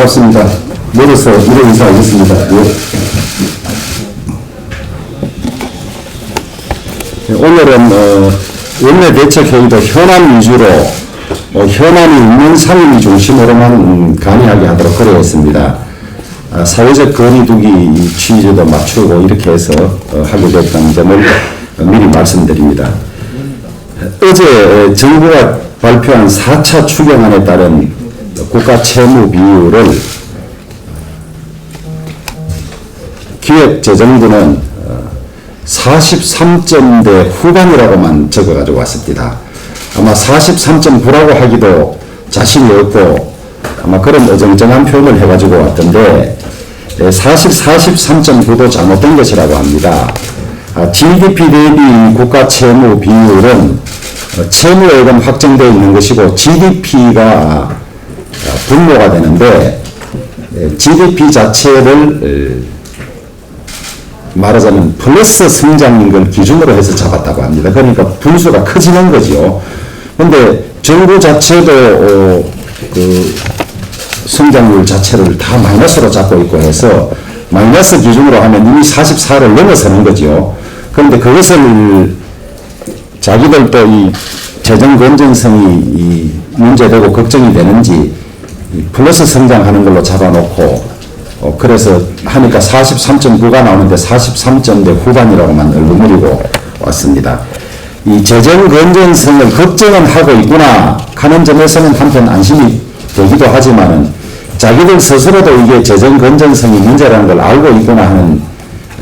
반갑습니다. 멀어서 이런 인사하겠습니다. 오늘은 원내대책회의도 현안 위주로 현안이 있는 상임위 중심으로만 간이하게 하도록 그러했습니다. 사회적 거리두기 취지도 맞추고 이렇게 해서 하게 됐다는 점을 미리 말씀드립니다. 어제 정부가 발표한 4차 추경안에 따른 국가 채무 비율을 기획재정부는 43점대 후반이라고만 적어가지고 왔습니다. 아마 43.9라고 하기도 자신이 없고 아마 그런 어정쩡한 표현을 해가지고 왔던데 사실 43.9도 잘못된 것이라고 합니다. GDP 대비 국가 채무 비율은 채무액은 확정되어 있는 것이고 GDP가 분모가 되는데 GDP 자체를 말하자면 플러스 성장인 걸 기준으로 해서 잡았다고 합니다. 그러니까 분수가 커지는 거죠. 그런데 정부 자체도 그 성장률 자체를 다 마이너스로 잡고 있고 해서 마이너스 기준으로 하면 이미 44를 넘어서는 거죠. 그런데 그것을 자기들도 이 재정 건전성이 문제되고 걱정이 되는지 플러스 성장하는 걸로 잡아놓고 그래서 하니까 43.9가 나오는데 43점대 후반이라고만 얼버무리고 왔습니다. 이 재정 건전성을 걱정은 하고 있구나 하는 점에서는 한편 안심이 되기도 하지만은 자기들 스스로도 이게 재정 건전성이 문제라는 걸 알고 있구나 하는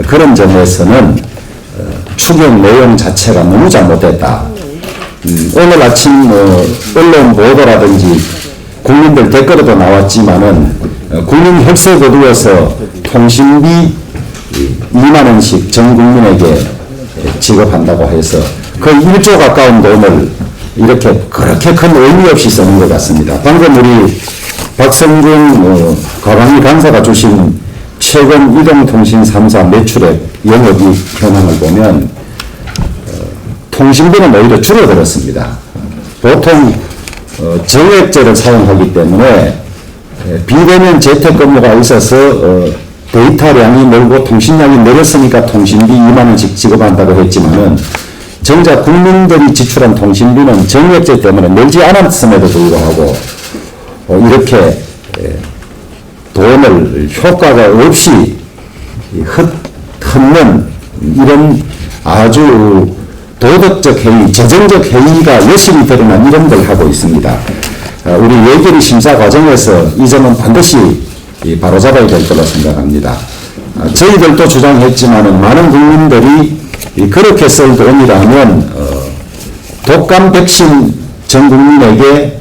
그런 점에서는 추경 내용 자체가 너무 잘못됐다. 오늘 아침 언론 보도라든지 국민들 댓글에도 나왔지만은 국민 혈세 거두어서 통신비 2만원씩 전 국민에게 지급한다고 해서 거의 1조 가까운 돈을 이렇게 그렇게 큰 의미 없이 쓰는 것 같습니다. 방금 우리 박성준 과방위 간사가 주신 최근 이동통신 3사 매출액 영업이익 현황을 보면 통신비는 오히려 줄어들었습니다. 보통 정액제를 사용하기 때문에 비대면 재택근무가 있어서 데이터량이 늘고 통신량이 늘었으니까 통신비 2만원씩 지급한다고 했지만은 정작 국민들이 지출한 통신비는 정액제 때문에 늘지 않았음에도 불구하고 이렇게 돈을 효과가 없이 흩는 이런 아주 도덕적 해이, 재정적 해이가 열심히 드러난 이런 걸 하고 있습니다. 우리 예결위 심사 과정에서 이 점은 반드시 바로잡아야 될 거라고 생각합니다. 저희들도 주장했지만은 많은 국민들이 그렇게 쓸 돈이라면 독감 백신 전 국민에게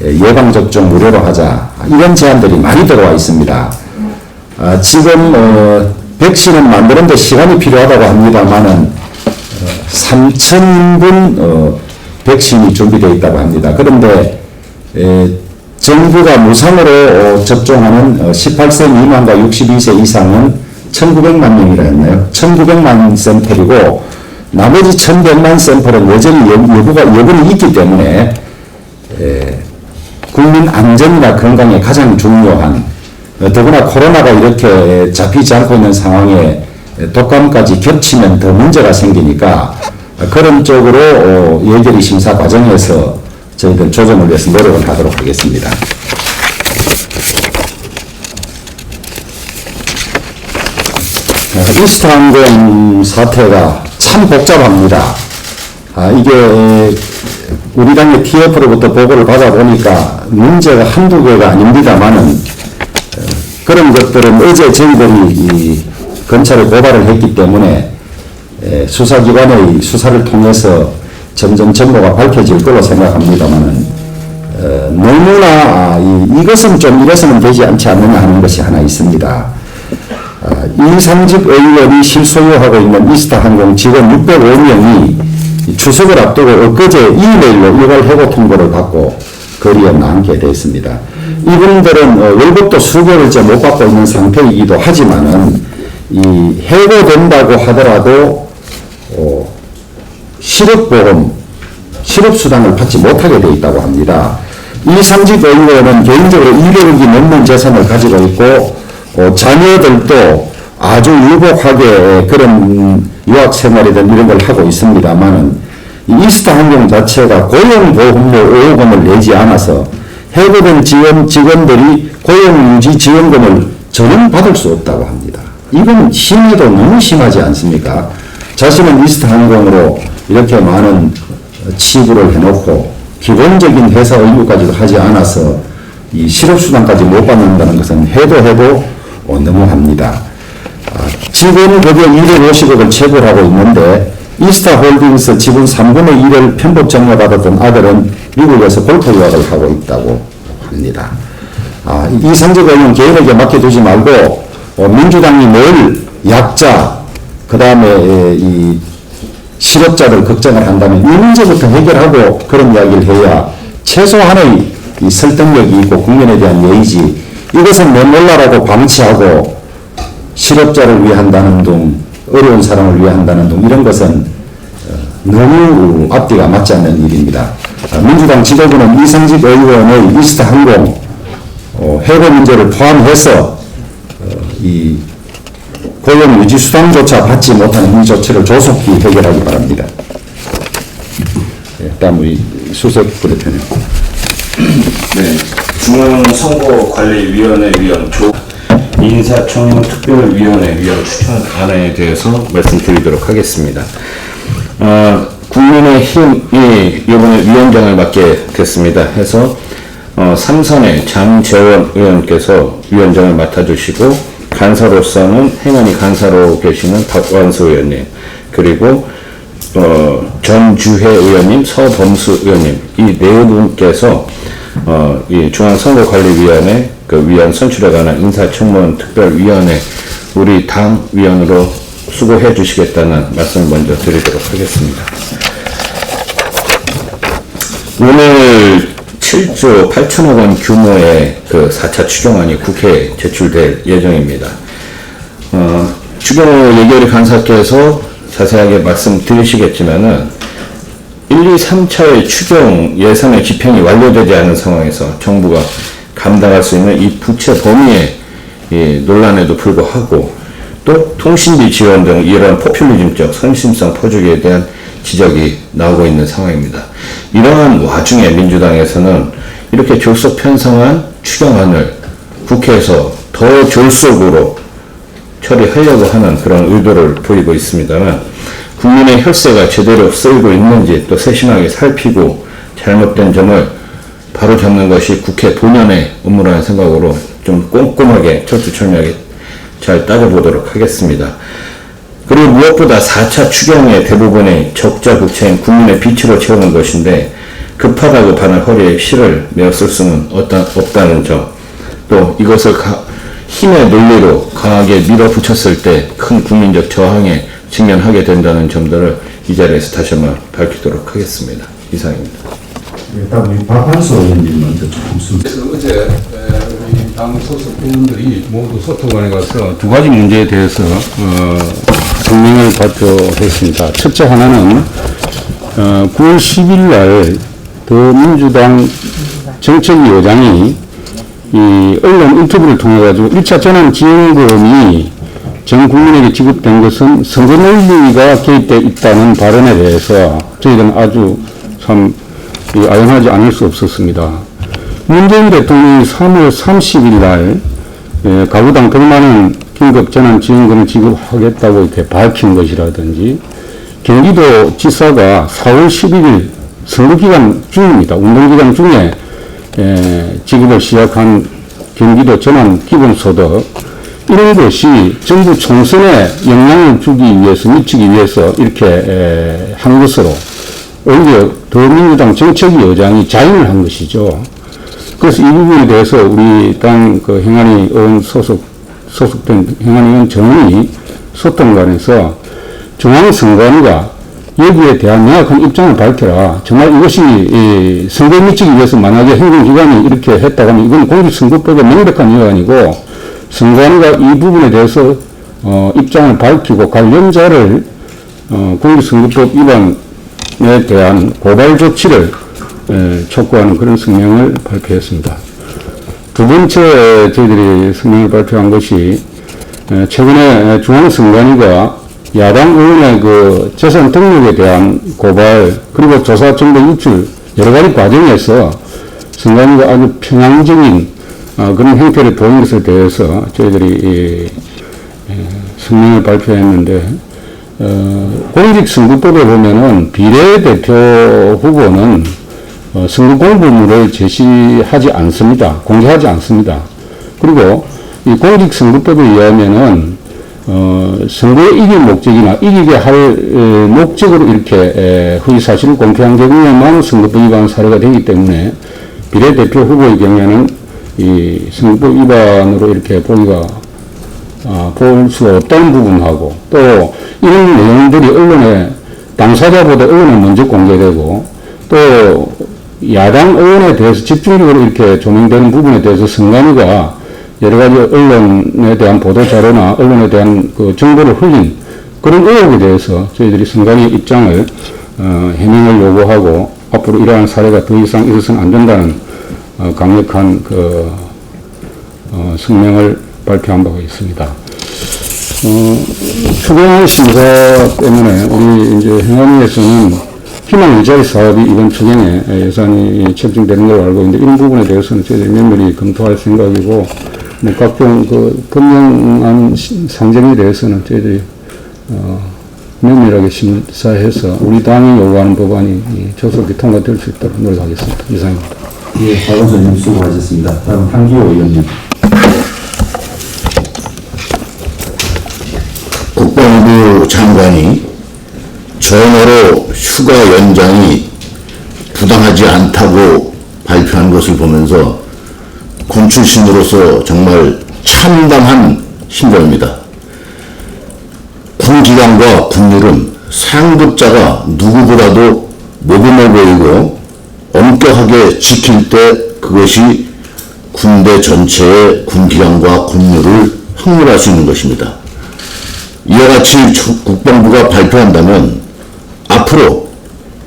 예방접종 무료로 하자 이런 제안들이 많이 들어와 있습니다. 지금 백신은 만드는데 시간이 필요하다고 합니다만은 3,000분 백신이 준비되어 있다고 합니다. 그런데 정부가 무상으로 접종하는 18세 미만과 62세 이상은 1,900만 명이라 했나요? 1,900만 샘플이고 나머지 1,100만 샘플은 여전히 여분이 있기 때문에 국민 안전이나 건강에 가장 중요한 더구나 코로나가 이렇게 잡히지 않고 있는 상황에 독감까지 겹치면 더 문제가 생기니까 그런 쪽으로 예결위 심사 과정에서 저희들 조정을 위해서 노력을 하도록 하겠습니다. 이스타항공 사태가 참 복잡합니다. 이게 우리 당의 TF로부터 보고를 받아보니까 문제가 한두 개가 아닙니다만은 그런 것들은 어제 저희들이 검찰에 고발을 했기 때문에 수사기관의 수사를 통해서 점점 전모가 밝혀질 걸로 생각합니다만은 너무나 이것은 좀 이래서는 되지 않지 않느냐 하는 것이 하나 있습니다. 이상직 의원이 실소유하고 있는 이스타항공 직원 605명이 추석을 앞두고 엊그제 이메일로 일괄 해고 통보를 받고 거리에 나앉게 되었습니다. 이분들은 월급도 수개월째 못 받고 있는 상태이기도 하지만은 이 해고된다고 하더라도 실업보험, 실업수당을 받지 못하게 되어 있다고 합니다. 이상직 의원은 개인적으로 200억이 넘는 재산을 가지고 있고 자녀들도 아주 유복하게 그런 유학 생활이든 이런 걸 하고 있습니다만은 이스타 항공 자체가 고용보험료 5억원을 내지 않아서 해고된 직원들이 고용유지 지원금을 전혀 받을 수 없다고 합니다. 이건 심해도 너무 심하지 않습니까? 자신은 이스타 항공으로 이렇게 많은 치부를 해놓고 기본적인 회사 의무까지도 하지 않아서 이 실업수당까지 못 받는다는 것은 해도 너무합니다. 지분 급여 250억을 체불하고 있는데 이스타홀딩스 지분 3분의 1을 편법 증여받았던 아들은 미국에서 골프 유학을 하고 있다고 합니다. 이상직 의원 개인에게 맡겨두지 말고 민주당이 늘 약자 그 다음에 이 실업자들 걱정을 한다면 이 문제부터 해결하고 그런 이야기를 해야 최소한의 이 설득력이 있고 국민에 대한 예의지 이것은 내몰라라고 방치하고 실업자를 위한다는 둥 어려운 사람을 위한다는 둥 이런 것은 너무 앞뒤가 맞지 않는 일입니다. 민주당 지도부는 이상직 의원의 이스타 항공 해고 문제를 포함해서 이 고용 유지 수당조차 받지 못하는 이 조치를 조속히 해결하기 바랍니다. 다음 우리 수석 부대표님. 네, 중앙선거관리위원회 위원 인사청문특별위원회 위원 추천안에 대해서 말씀드리도록 하겠습니다. 국민의힘이 이번에 위원장을 맡게 됐습니다. 해서 삼선의 장재원 의원께서 위원장을 맡아주시고 간사로서는 행안위 간사로 계시는 박완수 의원님 그리고 전주혜 의원님, 서범수 의원님 이 네 분께서 이 중앙선거관리위원회 그 위원 선출에 관한 인사청문특별위원회 우리 당 위원으로 수고해 주시겠다는 말씀을 먼저 드리도록 하겠습니다. 오늘 7조 8천억 원 규모의 그 4차 추경안이 국회에 제출될 예정입니다. 추경 예결위 간사께서 자세하게 말씀드리시겠지만은 1, 2, 3차의 추경 예산의 집행이 완료되지 않은 상황에서 정부가 감당할 수 있는 이 부채 범위의 이 논란에도 불구하고 또 통신비 지원 등 이러한 포퓰리즘적 선심성 포주기에 대한 지적이 나오고 있는 상황입니다. 이러한 와중에 민주당에서는 이렇게 졸속 편성한 추경안을 국회에서 더 졸속으로 처리하려고 하는 그런 의도를 보이고 있습니다만 국민의 혈세가 제대로 쓰이고 있는지 또 세심하게 살피고 잘못된 점을 바로잡는 것이 국회 본연의 업무라는 생각으로 좀 꼼꼼하게 철두철미하게 잘 따져보도록 하겠습니다. 그리고 무엇보다 4차 추경의 대부분의 적자 국채인 국민의 빚으로 채우는 것인데 급하다고 반할 허리에 실을 메었을 수는 없다는 점, 또 이것을 힘의 논리로 강하게 밀어붙였을 때 큰 국민적 저항에 직면하게 된다는 점들을 이 자리에서 다시 한번 밝히도록 하겠습니다. 이상입니다. 일단 우리 박한수 의원님 먼저 좀 그래서 어제 우리 당 소속 의원들이 모두 소통관에 가서 두 가지 문제에 대해서 성명을 발표했습니다. 첫째 하나는 9월 10일 날 더민주당 정책위 의장이 이 언론 인터뷰를 통해 가지고 1차 재난지원금이 전 국민에게 지급된 것은 선거 논리가 개입되어 있다는 발언에 대해서 저희들은 아주 참 아연하지 않을 수 없었습니다. 문재인 대통령이 3월 30일 날 가구당 100만 원 긴급 재난지원금을 지급하겠다고 이렇게 밝힌 것이라든지 경기도 지사가 4월 11일 선거기간 중입니다. 운동기간 중에 지급을 시작한 경기도 전환 기본소득 이런 것이 정부 총선에 영향을 주기 위해서 미치기 위해서 이렇게 한 것으로 오히려 더민주당 정책위 의장이 자인을 한 것이죠. 그래서 이 부분에 대해서 우리 당 그 행안위 의원 소속된 행안위 의원 정원이 소통관에서 중앙선관위가 여기에 대한 명확한 입장을 밝혀라. 정말 이것이 선거에 미치기 위해서 만약에 행정기관이 이렇게 했다고 하면 이건 공직선거법의 명백한 위반이고 선관위가 이 부분에 대해서 입장을 밝히고 관련자를 공직선거법 위반에 대한 고발 조치를 촉구하는 그런 성명을 발표했습니다. 두 번째 저희들이 성명을 발표한 것이 최근에 중앙선관위가 야당 의원의 그 재산 등록에 대한 고발 그리고 조사 정보 유출 여러 가지 과정에서 선관위가 아주 편향적인 그런 행태를 보인 것에 대해서 저희들이 성명을 발표했는데 공직선거법에 보면은 비례대표 후보는 선거 공보물을 제시하지 않습니다. 공개하지 않습니다. 그리고 이 공직선거법에 의하면은 선거에 이길 목적이나 이기게 할 목적으로 이렇게 허위사실을 공표한 경우에만 선거법 위반 사례가 되기 때문에 비례대표 후보의 경우에는 이 선거법 위반으로 이렇게 보기가 볼 수가 없다는 부분하고 또 이런 내용들이 언론에 당사자보다 언론에 먼저 공개되고 또 야당 의원에 대해서 집중적으로 이렇게 조명되는 부분에 대해서 선관위가 여러 가지 언론에 대한 보도자료나 언론에 대한 그 정보를 흘린 그런 의혹에 대해서 저희들이 선관위의 입장을 해명을 요구하고 앞으로 이러한 사례가 더 이상 있어서는 안 된다는 강력한 그 성명을 발표한 바가 있습니다. 추경 심사 때문에 우리 이제 행안위에서는 희망 일자리 사업이 이번 추경에 예산이 책정되는 걸로 알고 있는데 이런 부분에 대해서는 저희들이 면밀히 검토할 생각이고 뭐 각종 그 법령안 상정에 대해서는 저희들이 면밀하게 심사해서 우리 당이 요구하는 법안이 조속히 통과될 수 있도록 노력하겠습니다. 이상입니다. 예, 박 원장님 수고하셨습니다. 다음 한기호 의원님. 국방부 장관이 전화로 휴가 연장이 부당하지 않다고 발표한 것을 보면서 군 출신으로서 정말 참담한 심정입니다. 군 기관과 군율은 상급자가 누구보다도 모범해 보이고 엄격하게 지킬 때 그것이 군대 전체의 군 기관과 군율을 확립할 수 있는 것입니다. 이와 같이 국방부가 발표한다면 앞으로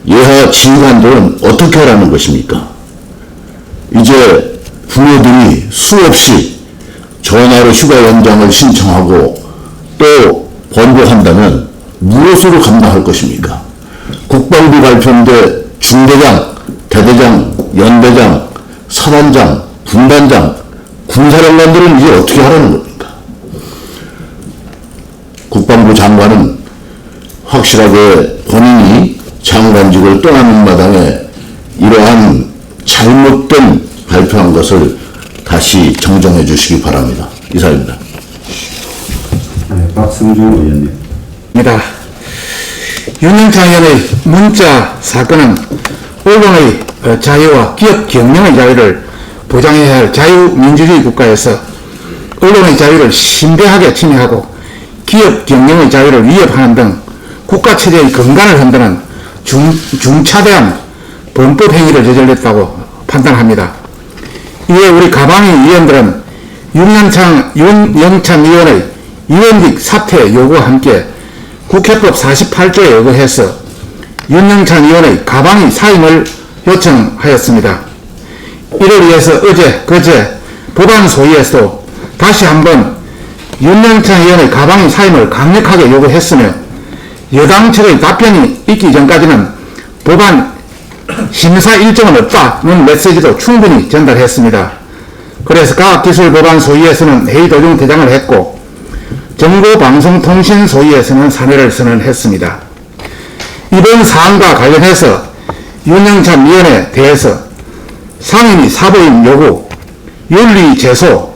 예하 지휘관들은 어떻게 하라는 것입니까? 이제 부모들이 수없이 전화로 휴가 연장을 신청하고 또 번복한다면 무엇으로 감당할 것입니까? 국방부 발표인데 중대장, 대대장, 연대장, 사단장, 군단장, 군사령관들은 이제 어떻게 하라는 겁니까? 국방부 장관은 확실하게 본인이 장관직을 떠나는 마당에 이러한 잘못된 발표한 것을 다시 정정해 주시기 바랍니다. 이상입니다. 네, 박승준 의원님. 입니다. 윤영찬 의원의 문자 사건은 언론의 자유와 기업 경영의 자유를 보장해야 할 자유민주주의 국가에서 언론의 자유를 심대하게 침해하고 기업 경영의 자유를 위협하는 등 국가체제의 근간을 흔드는 중차대한 범법 행위를 저질렀다고 판단합니다. 이에 우리 가방위 위원들은 윤영찬 의원의 위원직 사퇴 요구와 함께 국회법 48조에 의거해서 윤영찬 의원의 가방위 사임을 요청하였습니다. 이를 위해서 어제, 그제 법안 소위에서도 다시 한번 윤영찬 의원의 가방위 사임을 강력하게 요구했으며 여당 측의 답변이 있기 전까지는 법안 심사 일정은 없다는 메시지도 충분히 전달했습니다. 그래서 과학기술법안 소위에서는 회의 도중 퇴장을 했고 정보방송통신 소위에서는 사퇴를 선언했습니다. 이번 사안과 관련해서 윤영찬 의원에 대해서 상임위 사보임 요구, 윤리 제소,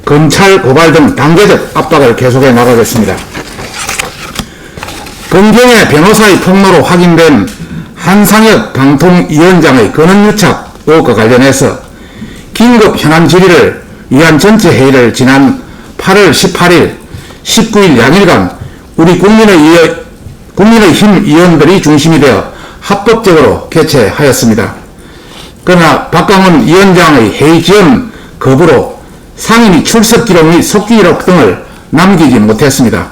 검찰 고발 등 단계적 압박을 계속해 나가겠습니다. 검경의 변호사의 폭로로 확인된 한상혁 방통위원장의 권한유착 의혹과 관련해서 긴급 현안 질의를 위한 전체 회의를 지난 8월 18일, 19일 양일간 우리 국민의힘 의원들이 중심이 되어 합법적으로 개최하였습니다. 그러나 박강원 위원장의 회의 지연 거부로 상임위 출석 기록 및 속기 기록 등을 남기지 못했습니다.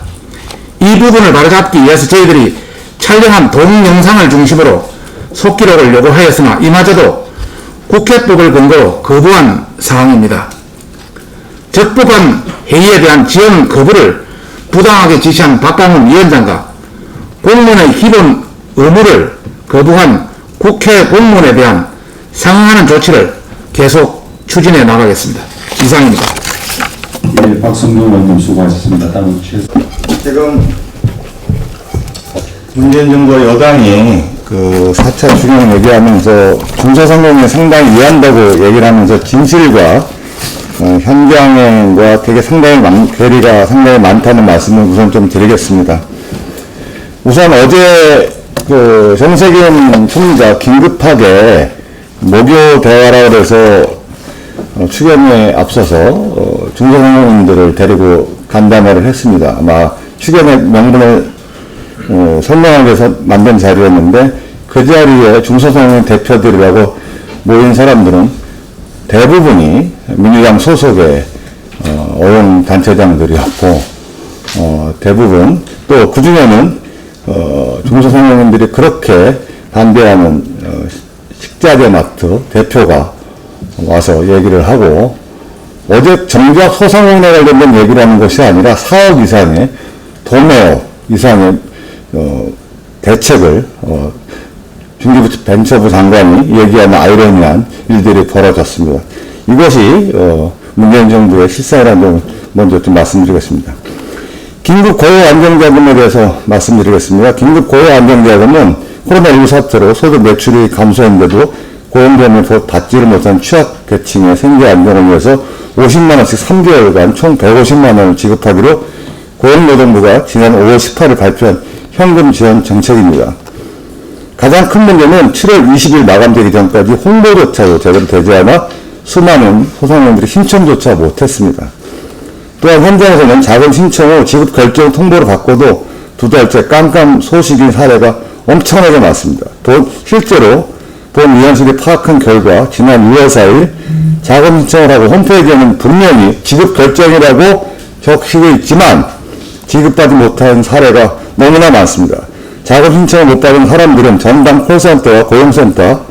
이 부분을 바로잡기 위해서 저희들이 촬영한 동영상을 중심으로 속기록을 요구하였으나 이마저도 국회법을 근거로 거부한 상황입니다. 적법한 회의에 대한 지원 거부를 부당하게 지시한 박강훈 위원장과 공무원의 기본 의무를 거부한 국회 공무원에 대한 상응하는 조치를 계속 추진해 나가겠습니다. 이상입니다. 예, 박성준 의원님 수고하셨습니다. 다음 지금 문재인 정부 여당이 그 4차 추경을 얘기하면서 중소상공인에 상당히 이해한다고 얘기를 하면서 진실과 현장과 되게 상당히 괴리가 상당히 많다는 말씀을 우선 좀 드리겠습니다. 우선 어제 그 정세균 총리가 긴급하게 목요 대화라고 해서 추경에 앞서서 중소상공인들을 데리고 간담회를 했습니다. 아마 추경의 명분을 설명하기 위해서 만든 자리였는데 그 자리에 중소상공인 대표들이라고 모인 사람들은 대부분이 민주당 소속의 어용단체장들이었고 대부분 또 그중에는 중소상공인들이 그렇게 반대하는 식자재 마트 대표가 와서 얘기를 하고 어제 정작 소상공인에 관련된 얘기를 하는 것이 아니라 4억 이상의 도매업 이상의 대책을 중기벤처부 장관이 얘기하는 아이러니한 일들이 벌어졌습니다. 이것이 문재인 정부의 실상이라는 점 먼저 좀 말씀드리겠습니다. 긴급 고용 안정자금에 대해서 말씀드리겠습니다. 긴급 고용 안정자금은 코로나19 사태로 소득 매출이 감소했는데도 고용자금을 받지를 못한 취약계층의 생계 안정을 위해서 50만 원씩 3개월간 총 150만 원을 지급하기로 고용노동부가 지난 5월 18일 발표한 현금 지원 정책입니다. 가장 큰 문제는 7월 20일 마감되기 전까지 홍보조차도 제대로 되지 않아 수많은 소상공인들이 신청조차 못했습니다. 또한 현장에서는 자금 신청 후 지급 결정 통보를 받고도 2달째 깜깜 소식인 사례가 엄청나게 많습니다. 실제로 본위원실이 파악한 결과 지난 6월 4일 자금 신청을 하고 홈페이지에는 분명히 지급 결정이라고 적히고 있지만 지급받지 못한 사례가 너무나 많습니다. 자금 신청을 못 받은 사람들은 전담 콜센터와 고용센터,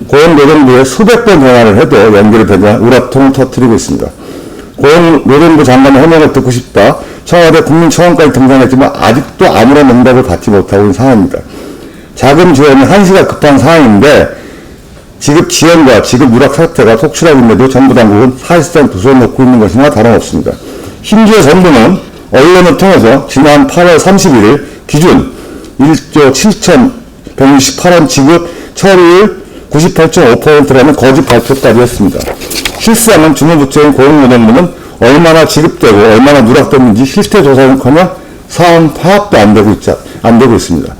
고용노동부에 수백 번 전화를 해도 연결이 되지 않아 우라통을 터뜨리고 있습니다. 고용노동부 장관의 해명을 듣고 싶다. 청와대 국민청원까지 등장했지만 아직도 아무런 응답을 받지 못하고 있는 상황입니다. 자금 지원이 한시가 급한 상황인데 지급 지연과 지급 누락 사태가 속출하고 있는데도 정부 당국은 사실상 두 손 놓고 있는 것이나 다름없습니다. 심지어 정부는 언론을 통해서 지난 8월 31일 기준 1조 7,168원 지급 처리율 98.5%라는 거짓 발표까지 했습니다. 실상은 주무부처인 고용노동부는 얼마나 지급되고 얼마나 누락됐는지 실태 조사는커녕 상황 파악도 안 되고 있습니다.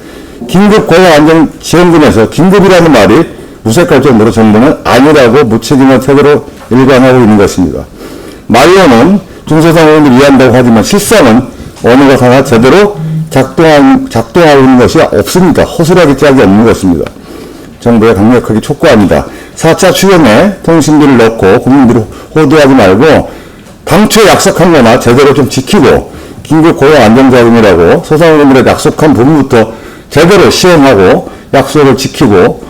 긴급 고용 안정 지원금에서 긴급이라는 말이 무색할 정도로 정부는 아니라고 무책임한 태도로 일관하고 있는 것입니다. 말로는 중소상공인을 이해한다고 하지만 실상은 어느 것 하나 제대로 작동하고 있는 것이 없습니다. 허술하게 짝이 없는 것입니다. 정부에 강력하게 촉구합니다. 4차 추경에 통신비를 넣고 국민들이 호도하지 말고 당초에 약속한 거나 제대로 좀 지키고 긴급 고용 안정자금이라고 소상공인들의 약속한 부분부터 제대로 시행하고 약속을 지키고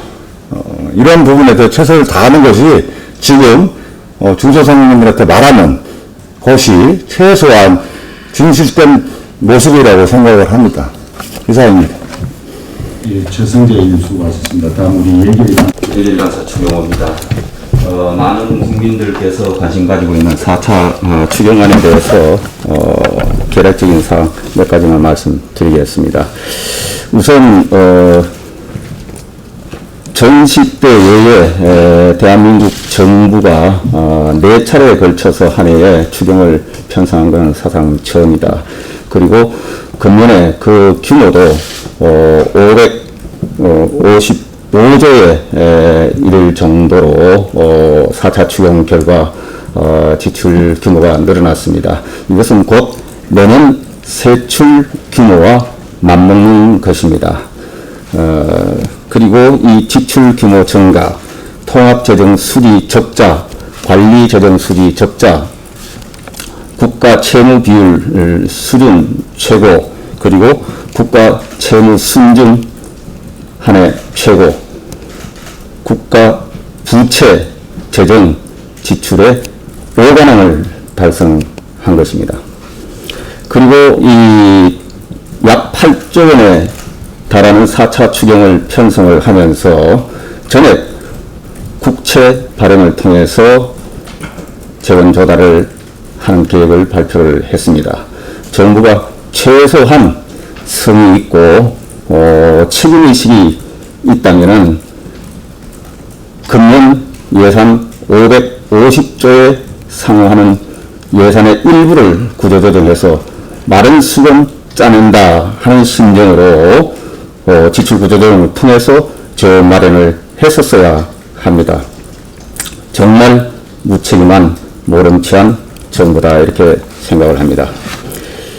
이런 부분에 대해 최선을 다하는 것이 지금 중소상공인들한테 말하는 것이 최소한 진실된 모습이라고 생각을 합니다. 이상입니다. 예, 최승재 의원 수고하셨습니다. 다음 우리 일일강사 추경호입니다. 많은 국민들께서 관심 가지고 있는 4차 추경안에 대해서 계략적인 사항 몇 가지만 말씀드리겠습니다. 우선 전시때 외에 대한민국 정부가 4차례에 걸쳐서 한 해에 추경을 편성한 것은 사상 처음이다. 그리고 금년에 그 규모도 555조에 이를 정도로 4차 추경 결과 지출 규모가 늘어났습니다. 이것은 곧 내년 세출 규모와 맞먹는 것입니다. 그리고 이 지출 규모 증가, 통합재정 수리 적자, 관리재정 수리 적자, 국가 채무 비율 수준 최고, 그리고 국가 채무 순증 한 해 최고, 국가 부채 재정 지출의 5관왕을 달성한 것입니다. 그리고 이 약 8조 원에 달하는 4차 추경을 편성을 하면서 전액 국채 발행을 통해서 재원 조달을 하는 계획을 발표를 했습니다. 정부가 최소한 성의 있고 책임의식이 있다면은 금년 예산 550조에 상응하는 예산의 일부를 구조조정해서 마른 수건 짜낸다 하는 심정으로 지출 구조조정을 통해서 재원 마련을 했었어야 합니다. 정말 무책임한 모름치한 정부다 이렇게 생각을 합니다.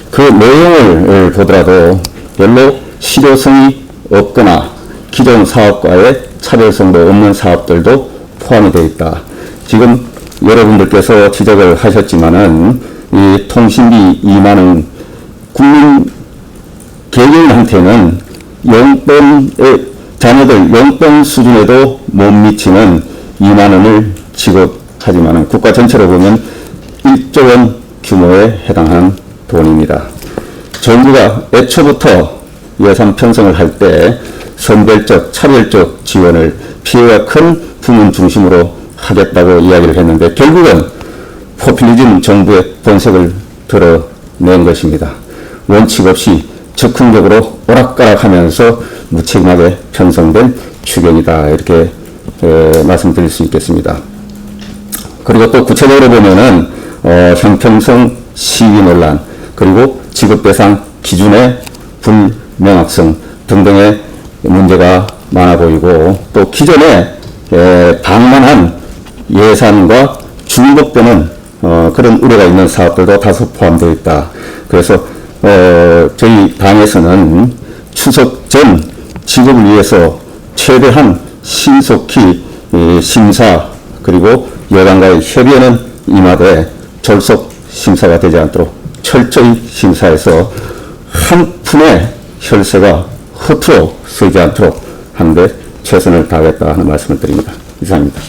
그 내용을 보더라도 별로 실효성이 없거나 기존 사업과의 차별성도 없는 사업들도 포함이 되어 있다. 지금 여러분들께서 지적을 하셨지만은 이 통신비 2만 원 국민 개개인한테는 용돈의 자녀들 용돈 수준에도 못 미치는 2만 원을 지급하지만은 국가 전체로 보면 1조 원 규모에 해당하는 돈입니다. 정부가 애초부터 예산 편성을 할 때 선별적, 차별적 지원을 피해가 큰 부문 중심으로 하겠다고 이야기를 했는데 결국은 포퓰리즘 정부의 본색을 드러낸 것입니다. 원칙 없이 적극적으로 오락가락하면서 무책임하게 편성된 추경이다 이렇게 말씀드릴 수 있겠습니다. 그리고 또 구체적으로 보면은 형평성 시위 논란 그리고 지급 대상 기준의 불명확성 등등의 문제가 많아 보이고 또 기존에 방만한 예산과 중복되는 그런 우려가 있는 사업들도 다소 포함되어 있다. 그래서 저희 당에서는 추석 전 지급을 위해서 최대한 신속히 심사 그리고 여당과의 협의에는 임하되 졸속 심사가 되지 않도록 철저히 심사해서 한 푼의 혈세가 허투루 쓰지 않도록 하는데 최선을 다하겠다 하는 말씀을 드립니다. 이상입니다.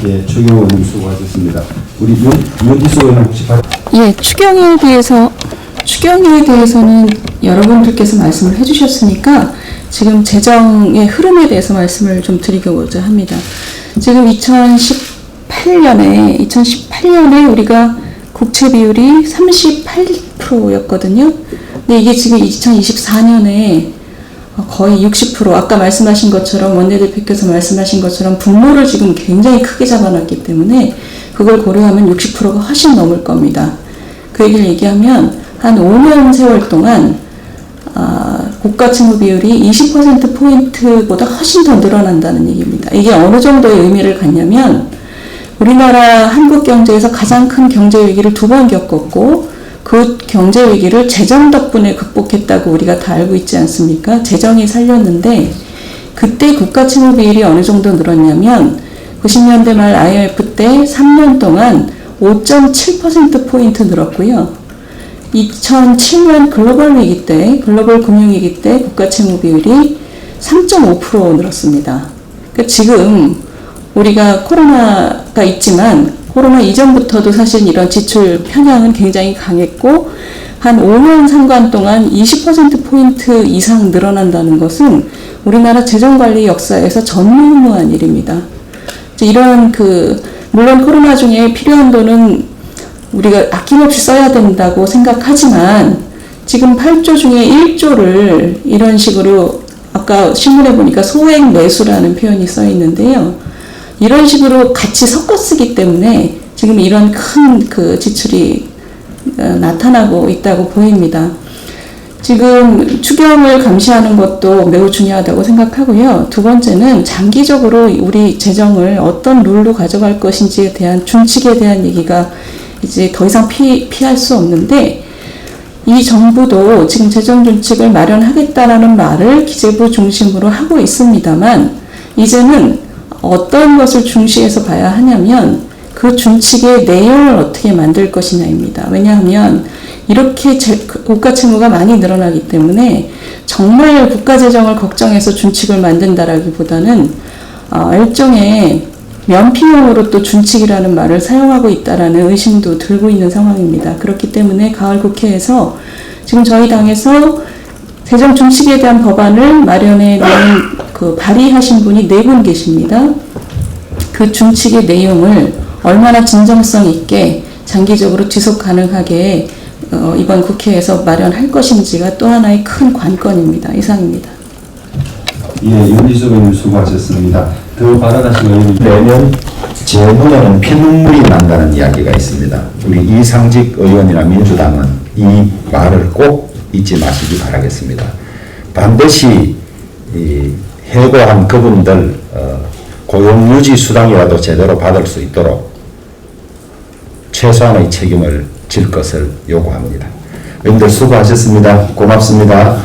예, 최경 의원님 수고하셨습니다. 우리 윤기수 의원님 혹시 예, 추경에 대해서는 여러분들께서 말씀을 해주셨으니까 지금 재정의 흐름에 대해서 말씀을 좀 드리고자 합니다. 지금 2018년에 우리가 국채 비율이 38%였거든요. 근데 이게 지금 2024년에 거의 60%, 아까 말씀하신 것처럼 원내대표께서 말씀하신 것처럼 분모를 지금 굉장히 크게 잡아놨기 때문에 그걸 고려하면 60%가 훨씬 넘을 겁니다. 그 얘기를 얘기하면 한 5년 세월 동안 국가 채무 비율이 20%포인트보다 훨씬 더 늘어난다는 얘기입니다. 이게 어느 정도의 의미를 갖냐면 우리나라 한국 경제에서 가장 큰 경제 위기를 2번 겪었고 그 경제 위기를 재정 덕분에 극복했다고 우리가 다 알고 있지 않습니까? 재정이 살렸는데 그때 국가 채무 비율이 어느 정도 늘었냐면 90년대 말 IMF 때 3년 동안 5.7%포인트 늘었고요. 2007년 글로벌 위기 때, 글로벌 금융위기 때 국가 채무 비율이 3.5% 늘었습니다. 그러니까 지금 우리가 코로나가 있지만 코로나 이전부터도 사실 이런 지출 편향은 굉장히 강했고 한 5년 상관 동안 20%포인트 이상 늘어난다는 것은 우리나라 재정관리 역사에서 전무후무한 일입니다. 이런 물론 코로나 중에 필요한 돈은 우리가 아낌없이 써야 된다고 생각하지만 지금 8조 중에 1조를 이런 식으로 아까 신문에 보니까 소액 매수라는 표현이 써 있는데요. 이런 식으로 같이 섞어 쓰기 때문에 지금 이런 큰 지출이 나타나고 있다고 보입니다. 지금 추경을 감시하는 것도 매우 중요하다고 생각하고요. 두 번째는 장기적으로 우리 재정을 어떤 룰로 가져갈 것인지에 대한 준칙에 대한 얘기가 이제 더 이상 피할 수 없는데 이 정부도 지금 재정 준칙을 마련하겠다라는 말을 기재부 중심으로 하고 있습니다만 이제는 어떤 것을 중시해서 봐야 하냐면 그 준칙의 내용을 어떻게 만들 것이냐입니다. 왜냐하면 이렇게 국가 채무가 많이 늘어나기 때문에 정말 국가 재정을 걱정해서 준칙을 만든다라기보다는 일종의 면피용으로 또 준칙이라는 말을 사용하고 있다라는 의심도 들고 있는 상황입니다. 그렇기 때문에 가을 국회에서 지금 저희 당에서 세정 준칙에 대한 법안을 마련해 놓은 발의하신 분이 4분 계십니다. 그 준칙의 내용을 얼마나 진정성 있게 장기적으로 지속 가능하게 이번 국회에서 마련할 것인지가 또 하나의 큰 관건입니다. 이상입니다. 예, 윤리수 의원님 수고하셨습니다. 더 발언하신 의원님. 내년 재문에는 피눈물이 난다는 이야기가 있습니다. 우리 이상직 의원이나 민주당은 이 말을 꼭 잊지 마시기 바라겠습니다. 반드시 이 해고한 그분들 고용유지 수당이라도 제대로 받을 수 있도록 최소한의 책임을 질 것을 요구합니다. 의원들 수고하셨습니다. 고맙습니다.